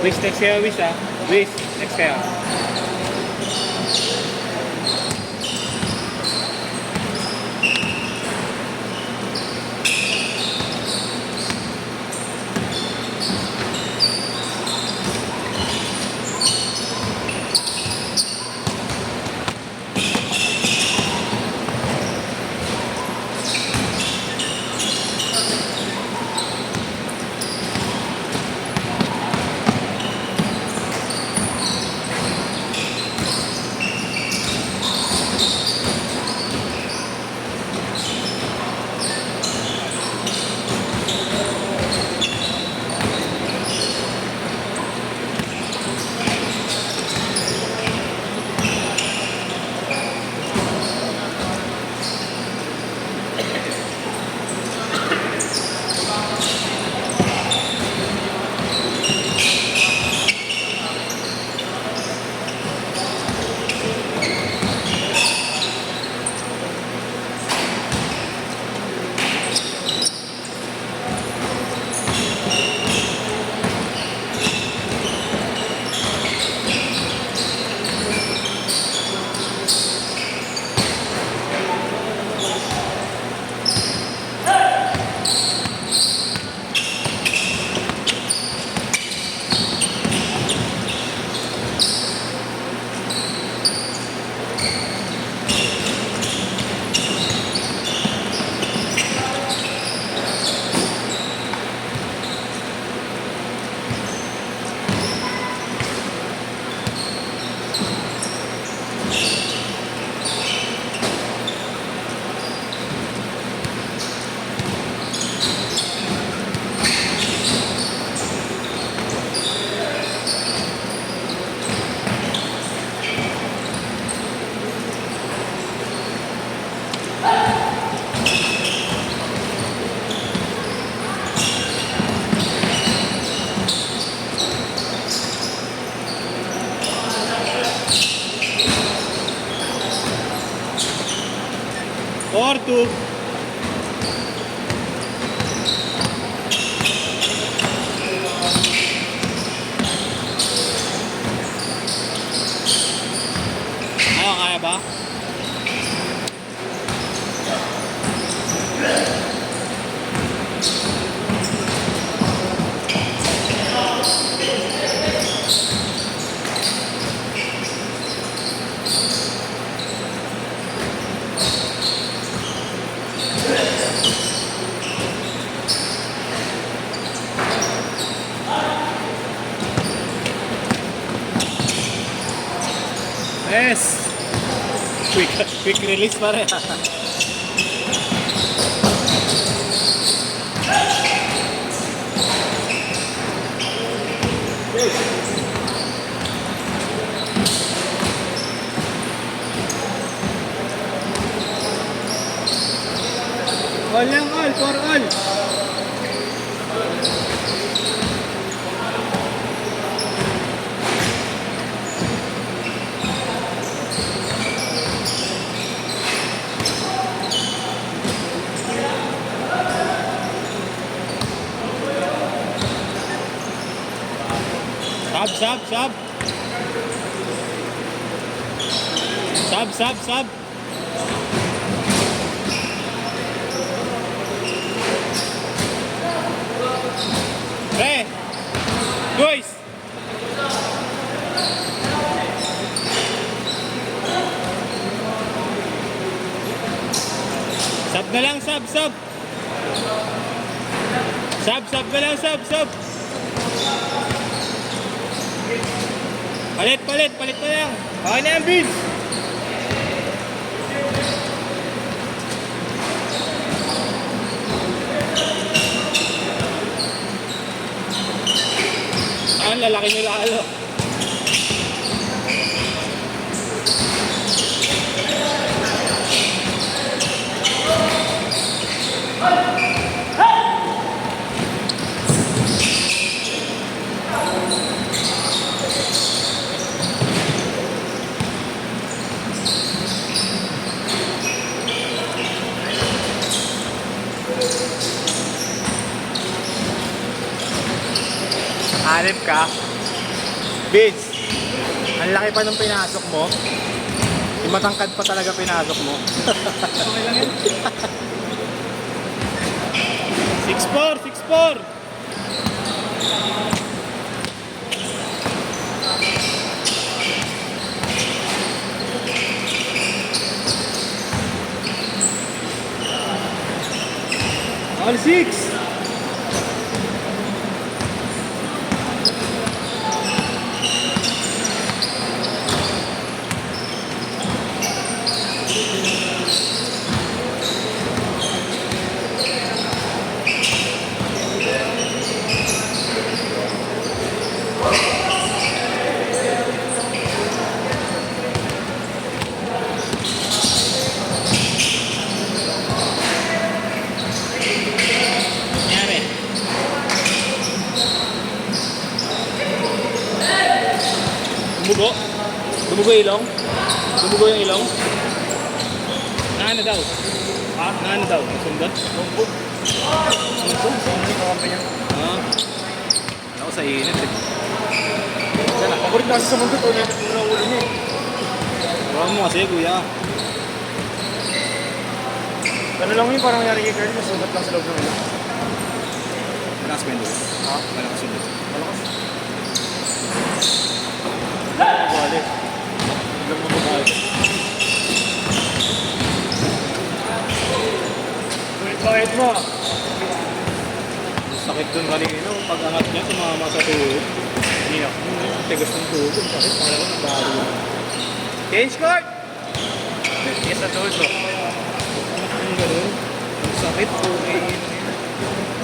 Wish, next kayo, Wish ah. Wish, next kayo. Or two. Ayaw, kaya ba? Yes! Quick release pa rin. All lang, all, for all. Sub. Sub. Pre, guys. Sub na lang, sub. Sub na lang, sub. Palit na lang. Okay na yan, Vince. Ang lalaki nila lalo. Hanip ka? Vince, ang laki pa nung pinasok mo. Yung matangkad pa talaga pinasok mo. Okay lang yun. 6'4", 6'4". All 6. Nangyari. Dumugo? Dumugo yung ilong? Dumugo yung ilong? Naano daw? Ha? Naano daw? Sundot? Lumbog. Lumbog? Ah. Ako sa init eh. Sana, paborit na sa mundo to. Unang ulo niya eh. Huwag mo kasi, kuya. Ano lang yun, parang nangyari kay Carl, nasugat lang sa loob ng ulo. Malakas ba yun doon? Ha? Malakas yun doon. Malakas. Mabali. Hanggang mababali. Ulit mo. Sakit dun kanina. Pag angat niya, sumama sa tuhod. Hindi na. Tigas ng tuhod. Sakit. Parang ko nabalo. Change court! Yes, na tuhod mo. Ang ganun. Ang sakit. Okay.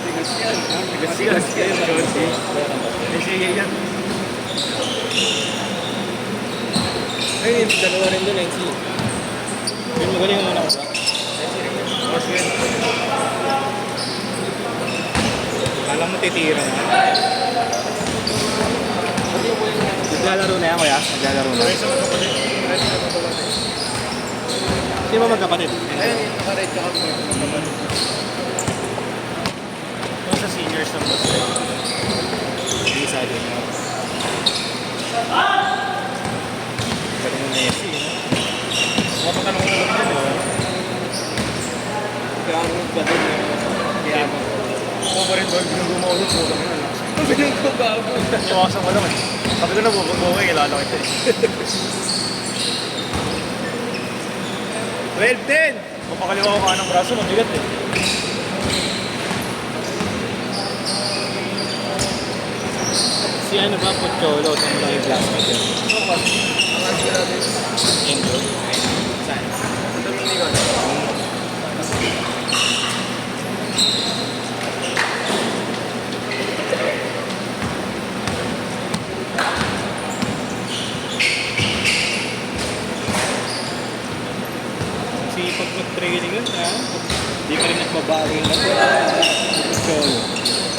Tigas yan. Tigas yan. Tigas yan. Ay, dalawa rin dun, NC. Yun, magaling ang anak ko. Tapos yun. Kala mo titira na. Naglalaro na yan, kuya? Naglalaro na. Rest of the kapatid. Rest of the kapatid. Hindi ba magkapatid? Ayun, naka-red ka kami. Kung sa seniors ng boss. Hindi sa atin. Galing ng Messi, no? Mapatanong ko na lang dyan, eh. Gago ba din Kaya mo. Ako pa rin doon, ginuguma ulit mo kami na lang. Galing ko gago. Iwasan ko lang eh. Sabi ko na bubog mo kayo, kilala kita eh. 12-10! Mapakaliwa ko kanang braso, mabigat eh. Si ano ba, Pocholo, sa mga classmate yun? Ang sila natin. Endo. Saan? Ang Dominican. Sipag mag-training yun, ha? Hindi ka rin nagbabago yun. Pocholo.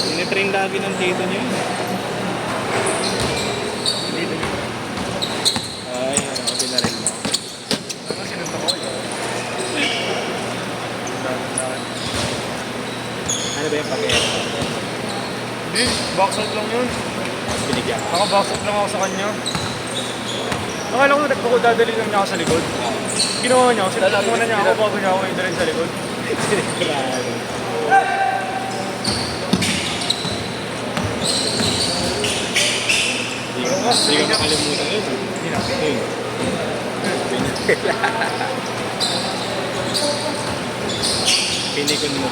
Tinitrain lagi ng tito niya. Ay, okay na rin mo. Ano sinunta ko eh. Ano ba yung pakiyan? Hindi, box out lang yun. Tapos binigyan ka. Naka-box out lang ako sa kanya. Nakala ko dadali lang niya ako sa likod. Ginawa niya, sinunta na niya ako bago niya ako idalhin sa likod. Grabe. Hindi ka makalimutan yun. Hindi na. Ayun. Pinikon mo.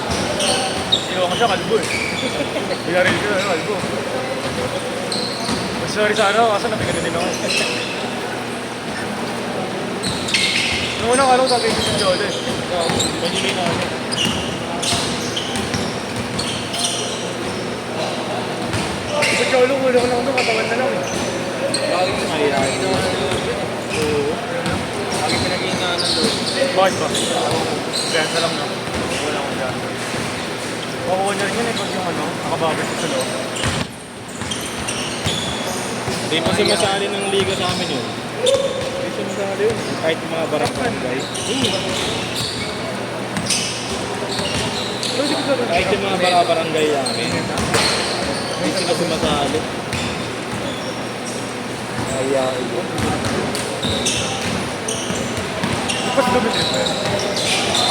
Sino ko siya, kalbo eh. Binaril ko na, kalbo. Sorry sa ano, kasi nabigan din ako. Nung unang araw, sabi ko sa Jole. Manili na ako. Sa Jole, ulo ko lang ito, katawan na lang eh. Ay, ay. Oo. Lagi pinag-iinaan ng doon. Bakit ba? Gansa lang na. Wala ko dyan. Makuha niya rin yun eh pag yung ano, nakababit sa loob. Hindi pa sumasali ng liga sa amin yun. Hindi sumasali yun. Kahit yung mga barangay. Kahit yung mga barangay namin. Hindi sila sumasali. Ayain mo. Tapos gamitin mo yun.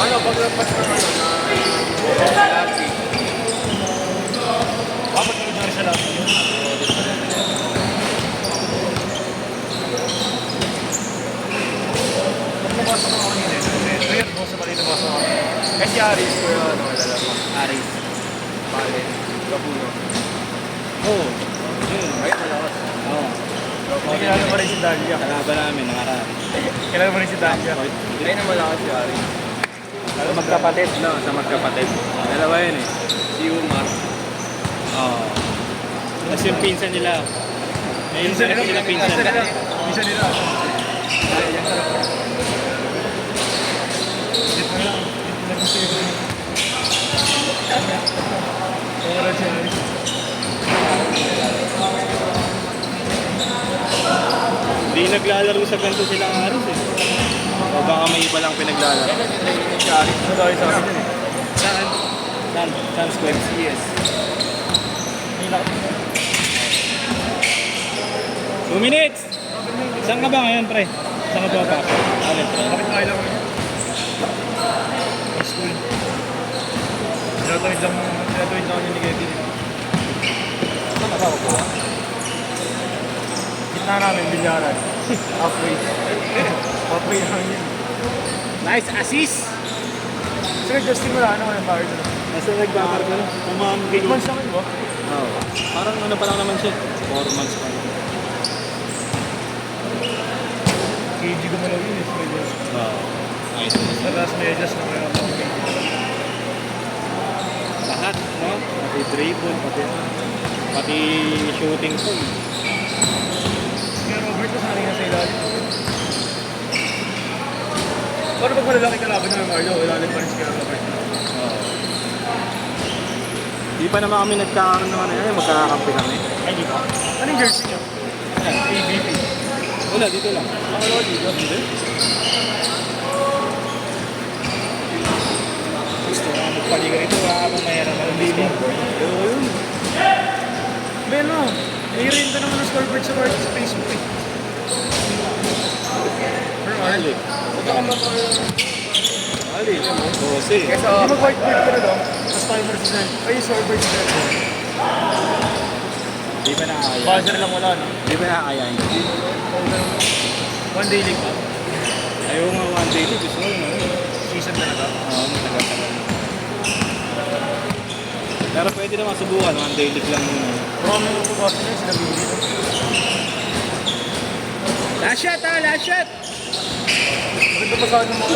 Ano, pag lampas na na lati. Dapat mo na sa lati yun. Pag nabasa ko kanina, real mo sa mali nabasa ko. Kasi Aris ko yun, malala mo. Aris. Bale, Gabuno. Oo. Yun. Ay, malakas. Oo. Hindi kilala mo rin si Dalia. Kalaban namin, nakaraan. Kilala mo rin si Dalia. Ay, na malakas si Aris. Sa magkapatid, no? Sa magkapatid. Dalawa yun eh. Si Umar. Oo. Tapos yung pinsan nila. Ngayon sa sila pinsan. Pinsan nila. Ay, yan sarap. Dito na lang. Dito na gusto yun. Wala siya. Hindi naglalaro sa ganito silang Aris eh. O baka may iba lang pinaglalaro. Si Aris. Ano daw yung sa akin yun eh. Saan? Saan Square? Yes. May lakot. 2 minutes! Saan ka ba ngayon, pre? Saan ka ba pa? Alit, pre. Bakit tayo lang yun? School. Tinatawid lang yun ni Kevin. Saan ba ako? Gitna namin, bilyaran. Halfway. Halfway lang yun. Nice assist! Sir, Justin, wala na yung power doon. Nasa nagbabar ko lang. 8 months naman, di ba? Oo. Parang ano pa lang naman siya. 4 months pa lang. KG gumalaw yun eh. Medyas. Oo. Nice. Mataas medyas na kaya mga KG. Lahat, no? Pati dribble, pati shooting ko. Kaya Robert, mas naling nasa ilalim. Paano pag malalaki kalaban niya ng Mario, ilalim pa rin si Kaya Robert. Oo. Di pa naman kami nagkakaroon ng ano yan. Magkakakampi kami. Ay, di ba? Anong jersey niya? ABP. Wala, dito lang. Ang wala dito. Hindi. Gusto ko magpaliga rito, habang mayroon ng bili. Oo, yun. Beno, may renta naman ng scoreboard sa Facebook eh. Pero Ali. Punta ka mga Ali. Jose. Kesa mag-whiteboard ka na daw, tapos timer sa dyan. Ay, yung scoreboard sa dyan. Di ba nakakaya? Buzzer lang wala, no? Di ba nakakayain ko? One day league ba? Ayaw nga one day league. Gusto ko yun. Season na to. Oo, matagal-tagal. Pero pwede naman subukan. One day league lang muna. Marami yung pagkasa niya, sila Billy. Last shot ha! Last shot! Maganda pa sa ano mo.